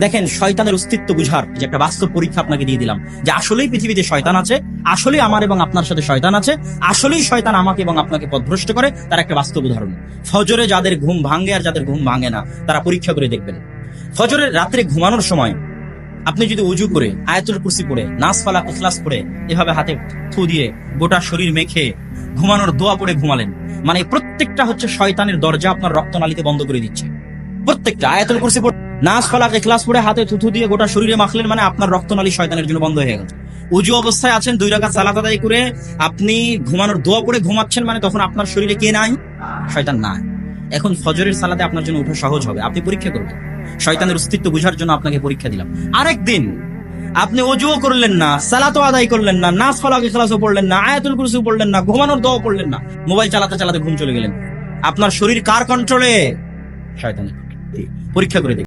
দেখেন, শয়তানের অস্তিত্ব বুঝার যে একটা বাস্তব পরীক্ষা আপনাকে দিয়ে দিলাম, যে আসলেই পৃথিবীতে শয়তান আছে, আসলেই আমার এবং আপনার সাথে শয়তান আছে, আসলেই শয়তান আমাকে এবং আপনাকে পথভ্রষ্ট করে, তার একটা বাস্তব উদাহরণ। ফজরে যাদের ঘুম ভাঙে আর যাদের ঘুম ভাঙে না, তারা পরীক্ষা করে দেখবেন। ফজরের রাত্রে ঘুমানোর সময় আপনি যদি উজু করে আয়াতুল কুরসি পড়ে নাস ফালাক ইখলাস পড়ে এভাবে হাতে থু দিয়ে গোটা শরীর মেখে ঘুমানোর দোয়া পড়ে ঘুমালেন, মানে প্রত্যেকটা হচ্ছে শয়তানের দরজা আপনার রক্তনালীতে বন্ধ করে দিচ্ছে। প্রত্যেকটা আয়াতুল কুরসি পড়ে নাস ফালাক ইখলাস পড়ে হাতে থুথু দিয়ে গোটা শরীরে মাখলেন, মানে আপনার রক্তনালী শয়তানের জন্য বন্ধ হয়ে গেল। উজু অবস্থায় আছেন, 2 রাকাত সালাত আদায় করে আপনি ঘুমানোর দোয়া পড়ে ঘুমাচ্ছেন, মানে তখন আপনার শরীরে কে নাই? শয়তান নাই। এখন ফজরের সালাতে আপনার জন্য ওঠা সহজ হবে, আপনি পরীক্ষা করবেন। শয়তানের অস্তিত্ব বুঝার জন্য আপনাকে পরীক্ষা দিলাম। আরেকদিন আপনি ওযুও করলেন না, সালাতও আদায় করলেন না, নাস ফালাক ইখলাসও পড়লেন না, আয়াতুল কুরসিও পড়লেন না, ঘুমানোর দোয়া পড়লেন না, মোবাইল চালাতে চালাতে ঘুম চলে গেলেন। আপনার শরীর কার কন্ট্রোলে? শয়তানের। পরীক্ষা করে দেখুন।